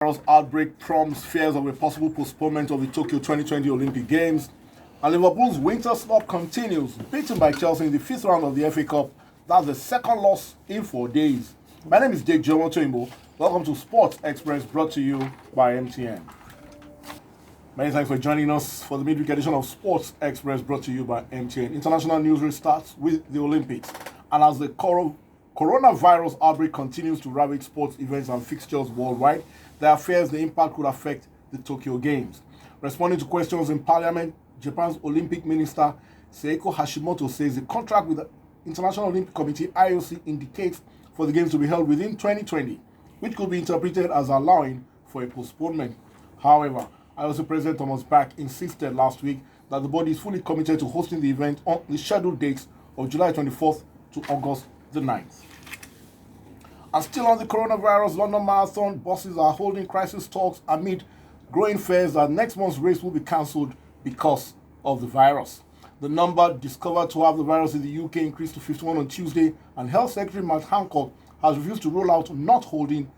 Virus outbreak prompts fears of a possible postponement of the Tokyo 2020 Olympic Games. And Liverpool's winter slump continues, beaten by Chelsea in the fifth round of the FA Cup. That's the second loss in 4 days. My name is Jake Jomotoimbo. Welcome to Sports Express, brought to you by MTN. Many thanks for joining us for the midweek edition of Sports Express, brought to you by MTN. International news restarts with the Olympics. And as the coronavirus outbreak continues to ravage sports events and fixtures worldwide, there are fears the impact could affect the Tokyo Games. Responding to questions in Parliament, Japan's Olympic Minister Seiko Hashimoto says the contract with the International Olympic Committee (IOC) indicates for the Games to be held within 2020, which could be interpreted as allowing for a postponement. However, IOC President Thomas Bach insisted last week that the body is fully committed to hosting the event on the scheduled dates of July 24th to August the 9th. And still on the coronavirus, London Marathon bosses are holding crisis talks amid growing fears that next month's race will be cancelled because of the virus. The number discovered to have the virus in the UK increased to 51 on Tuesday, and Health Secretary Matt Hancock has refused to rule out not holding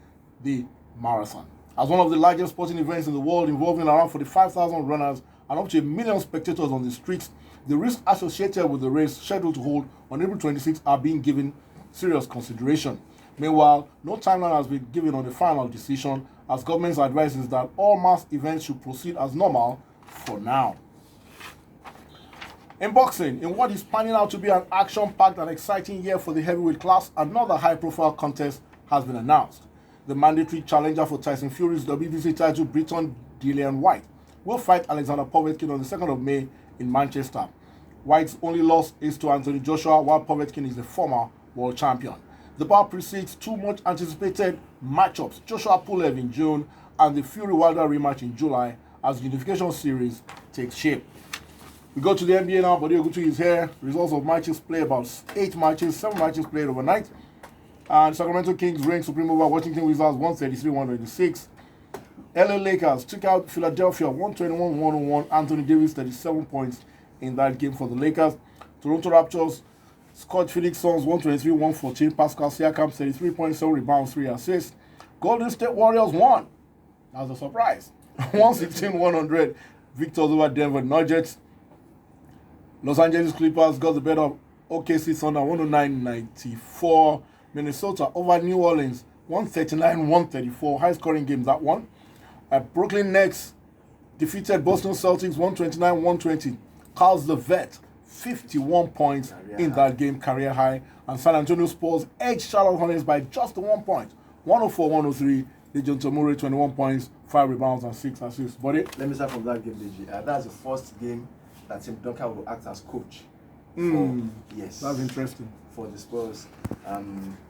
the marathon. As one of the largest sporting events in the world, involving around 45,000 runners and up to 1 million spectators on the streets, the risks associated with the race scheduled to hold on April 26 are being given serious consideration. Meanwhile, no timeline has been given on the final decision, as government's advice is that all mass events should proceed as normal for now. In boxing, in what is panning out to be an action-packed and exciting year for the heavyweight class, another high-profile contest has been announced. The mandatory challenger for Tyson Fury's WBC title, Britton Dillian White, will fight Alexander Povetkin on the 2nd of May in Manchester. White's only loss is to Anthony Joshua, while Povetkin is the former world champion. The bout precedes two much-anticipated matchups, Joshua Pulev in June and the Fury-Wilder rematch in July, as the unification series takes shape. We go to the NBA now. Bode Ogutu is here. Results of matches played, about 8 matches, 7 matches played overnight. And Sacramento Kings reign supreme over Washington Wizards 133-126. LA Lakers took out Philadelphia 121-101. Anthony Davis 37 points in that game for the Lakers. Toronto Raptors Scott Phoenix Suns 123-114. Pascal Siakam 33.7 rebounds, 3 assists. Golden State Warriors won. That was a surprise. 116-100 victors over Denver Nuggets. Los Angeles Clippers got the better of OKC Thunder 109-94. Minnesota over New Orleans 139-134. High scoring game, that one. Brooklyn Nets defeated Boston Celtics 129-120. Carl Levert 51 points in that game, career high. And San Antonio Spurs edged Charlotte Hornets by just 1 point, 104-103. Dejounte Murray 21 points, 5 rebounds and 6 assists. Buddy? Let me start from that game, DG. That's the first game that Tim Duncan will act as coach. Yes. That's interesting. For the Spurs.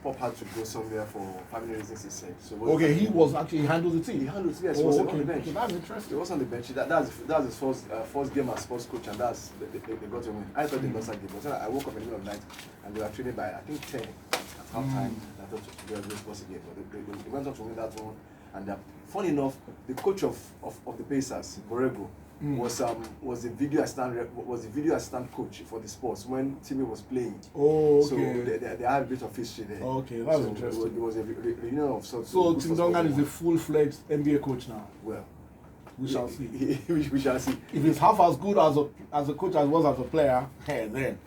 Pop had to go somewhere for family reasons, he said. So he was actually handled the team. He handled it, yes. He was on the bench. Okay, that's interesting. He was on the bench. That's his first game as sports coach, and they got to win. I thought they lost that game. But then I woke up in the middle of the night and they were training by, I think, 10 at halftime. I thought they were supposed to get, but they went on to win that one. And funny enough, the coach of the Pacers, Borrego, was the video assistant coach for the Sports when Timmy was playing. Oh, okay. So they had a bit of history there. Okay, that's interesting. It was a reunion of sorts. So Tim Duncan is a full-fledged NBA coach now. Well, we shall see. we shall see. If he's half as good as a coach as was as a player, then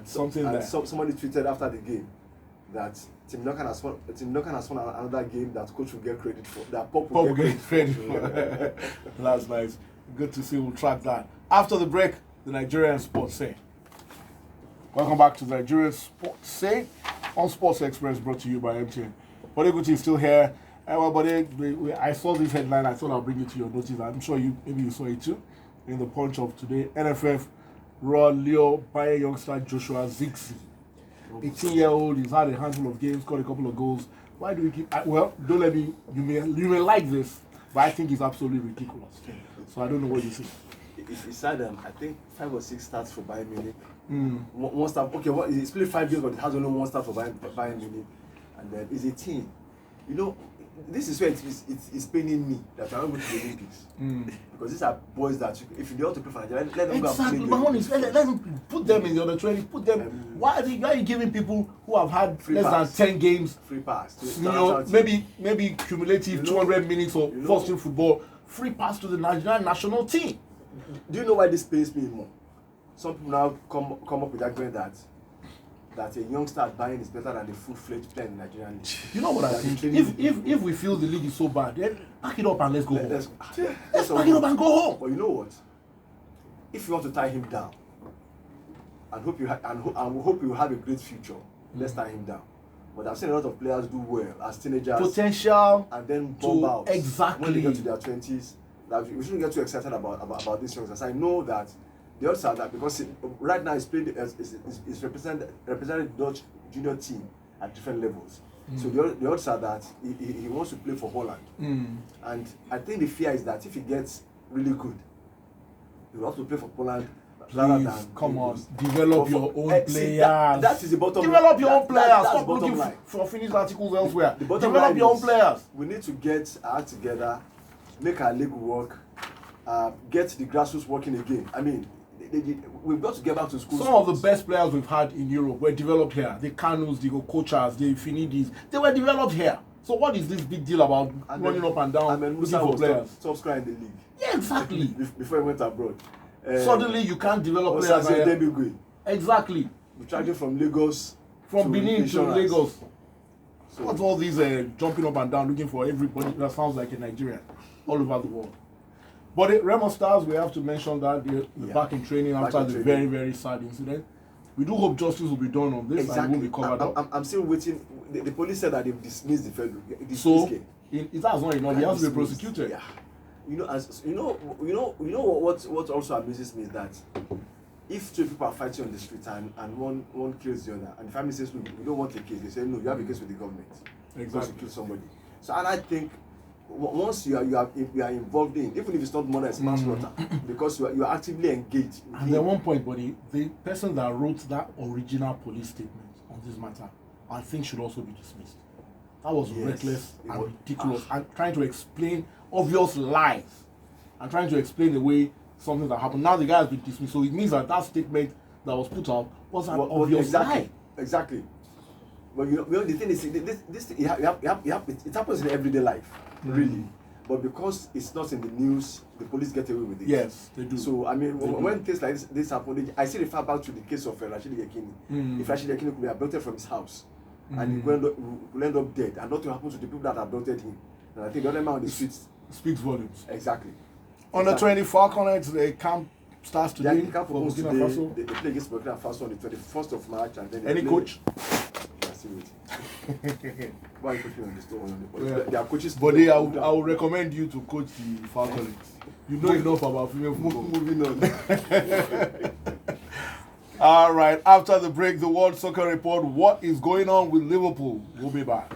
somebody tweeted after the game that Tim Duncan has won another game that coach will get credit for. That Pop will get credit for. That's nice. Good to see. We'll track that. After the break, the Nigerian Sports Say. Welcome back to the Nigerian Sports Say on Sports Express, brought to you by MTN. Bode Ogutu is still here. I saw this headline. I thought I'll bring it to your notice. I'm sure maybe you saw it too in the Punch of today. NFF Royal Leo Bayer youngster Joshua Zixi, 18-year-old. He's had a handful of games, scored a couple of goals. Why do we keep? Don't let me. You may like this, but I think it's absolutely ridiculous. So I don't know what you think. He said, I think 5 or 6 starts for Bayern Munich. One start. Okay, he's played 5 games, but he has only 1 start for Bayern Munich. And then it's a team. You know, this is where it's paining me that I'm not going to the Olympics. Because these are boys that, if you want to play for Nigeria, let them exactly. go and My play. own is let them put them in the under 20. Put them. Why are you giving people who have had Free less pass. than 10 games? Free pass. To You know, maybe cumulative 200 minutes of first team football. Free pass to the Nigerian national team. Do you know why this pains me more? Some people now come up with that argument that a youngster buying is better than a full-fledged player in the Nigerian league. You know what I think? If we feel the league is so bad, then pack it up and let's go home. Let's pack it up and go home. But you know what? If you want to tie him down, and hope you have a great future, let's tie him down. But I've seen a lot of players do well as teenagers, potential, and then bomb out exactly when they get to their 20s. That we shouldn't get too excited about these youngsters. I know that the odds are that because right now he's playing is represented the Dutch junior team at different levels. So the odds are that he wants to play for Holland. And I think the fear is that if he gets really good, he will have to play for Poland. Please, come on, develop your own players. That is the bottom line. Develop your own players. That's Stop looking for finished articles elsewhere. Develop your own players. We need to get our act together, make our league work, get the grassroots working again. I mean, we've got to get back to school. Some of the best players we've had in Europe were developed here. The Kanus, the Okochas, the Finidis, they were developed here. So what is this big deal about running up and down looking for players? Top scorer in the league. Yeah, exactly. Before he went abroad. Suddenly you can't develop players here. Exactly. We traveled from Lagos. From Benin to Lagos. So what's all these jumping up and down looking for everybody that sounds like a Nigerian all over the world? But the Remo Stars, we have to mention that they're back in training after the very, very sad incident. We do hope justice will be done on this and will be covered up. I'm still waiting. The police said that they've dismissed the federal. So it has not enough. He has to be prosecuted. Yeah. You know what also amuses me is that if two people are fighting on the street and one kills the other, and the family says, "Look, we don't want a case," they say, "No, you have a case with the government." Exactly. To kill somebody. So, and I think once you are involved in, even if it's not murder, it's manslaughter, because you are actively engaged. And at one point, buddy, the person that wrote that original police statement on this matter, I think should also be dismissed. That was reckless and ridiculous, and trying to explain obvious lies, and trying to explain the way something that happened. Now the guy has been dismissed, so it means that statement that was put out was an obvious lie. Exactly. But you know the thing is, it happens in everyday life, really. But because it's not in the news, the police get away with it. Yes, they do. So I mean, when things like this happen, I see refer back to the case of Rashidi Yekini. If Rashidi Yekini could be abducted from his house, and he will end up dead, and nothing happens to the people that abducted him, and I think the other man on the streets speaks volumes. Exactly. On the 20 Falconets, the camp starts today. Yeah, the camp for Burkina Faso. They play against Burkina Faso on the 21st of March, and then any coach? Why are you coaching on the store? They are coaches. But I will recommend you to coach the Falconets. You know enough about female football. Moving on. All right. After the break, the World Soccer Report. What is going on with Liverpool? We'll be back.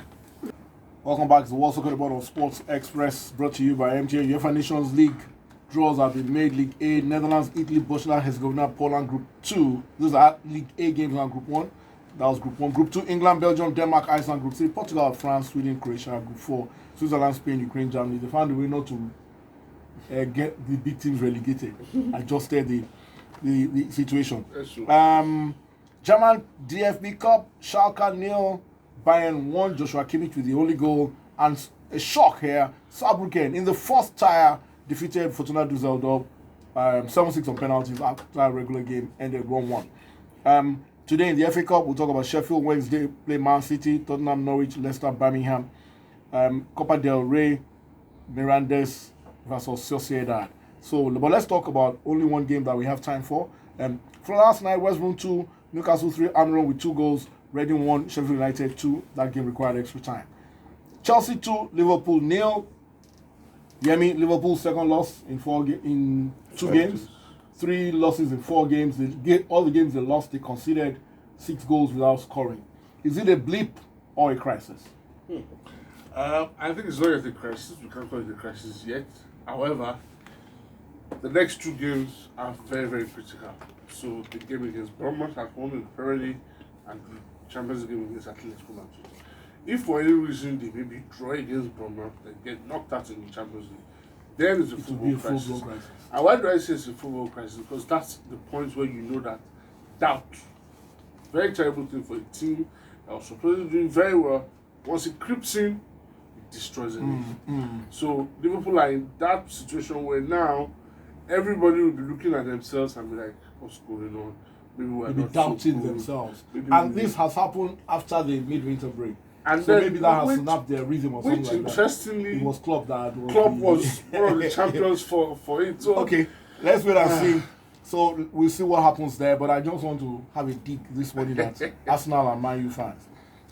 Welcome back to the World Soccer Report on Sports Express, brought to you by MTN. UEFA Nations League draws have been made. League A, Netherlands, Italy, Bosnia, Herzegovina, Poland, Group 2. Those are League A games on Group 1. That was Group 1. Group 2, England, Belgium, Denmark, Iceland. Group 3, Portugal, France, Sweden, Croatia. Group 4, Switzerland, Spain, Ukraine, Germany. They found a way not to get the big teams relegated. Adjusted the situation. German DFB Cup, Schalke 0, Bayern 1, Joshua Kimmich with the only goal. And a shock here, Saarbrücken in the first tire defeated Fortuna Düsseldorf 7-6 on penalties after a regular game ended 1-1. Today in the FA Cup, we'll talk about Sheffield Wednesday play Man City, Tottenham, Norwich, Leicester, Birmingham, Copa del Rey, Mirandes versus Sociedad. So, but let's talk about only one game that we have time for. For last night, West Brom 2, Newcastle 3, Almiron with 2 goals, Reading 1, Sheffield United 2. That game required extra time. Chelsea 2, Liverpool 0. Yemi, Liverpool's second loss in 2 games. 3 losses in 4 games. All the games they lost, they conceded 6 goals without scoring. Is it a blip or a crisis? I think it's not yet a crisis. We can't call it a crisis yet. However, the next 2 games are very, very critical. So the game against Bournemouth at home in Premier League and the Champions League game against Atletico Madrid. if for any reason they maybe draw against Bournemouth and get knocked out in the Champions League, then it's a It will be football a full-blown crisis. crisis. And why do I say it's a football crisis? Because that's the point where you know that doubt, very terrible thing for a team that was supposedly doing very well, once it creeps in, it destroys it. So Liverpool are in that situation where now everybody will be looking at themselves and be like, what's going on? Maybe we're Maybe not doubting so good. themselves. Maybe And we- this has happened after the midwinter break. And So then, maybe that has which- snapped their rhythm or something Which like that. interestingly, It was Klopp that was Klopp the- was one of the champions for it. So Okay, let's wait and see. So we'll see what happens there. But I just want to have a dig this morning at Arsenal and Man U fans.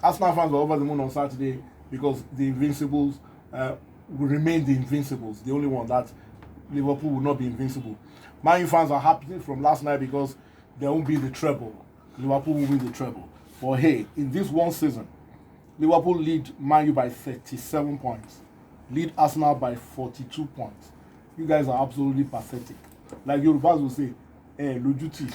Arsenal fans were over the moon on Saturday because the Invincibles will remain the Invincibles. The only one that Liverpool will not be invincible. Man U fans are happy from last night because there won't be the treble. Liverpool will win the treble. But hey, in this one season, Liverpool lead Man U by 37 points. Lead Arsenal by 42 points. You guys are absolutely pathetic. Like Yorubas will say, Lojuti.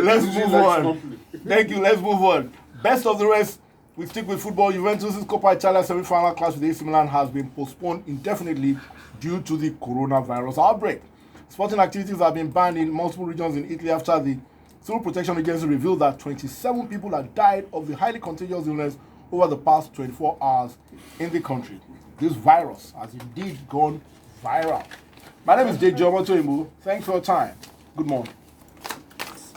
Let's move on. Thank you. Let's move on. Best of the rest. We stick with football. Juventus' Coppa Italia semi-final clash with AC Milan has been postponed indefinitely due to the coronavirus outbreak. Sporting activities have been banned in multiple regions in Italy after the Civil Protection Agency revealed that 27 people had died of the highly contagious illness over the past 24 hours in the country. This virus has indeed gone viral. My name is Jay Jomoto Imbu. Thanks for your time. Good morning.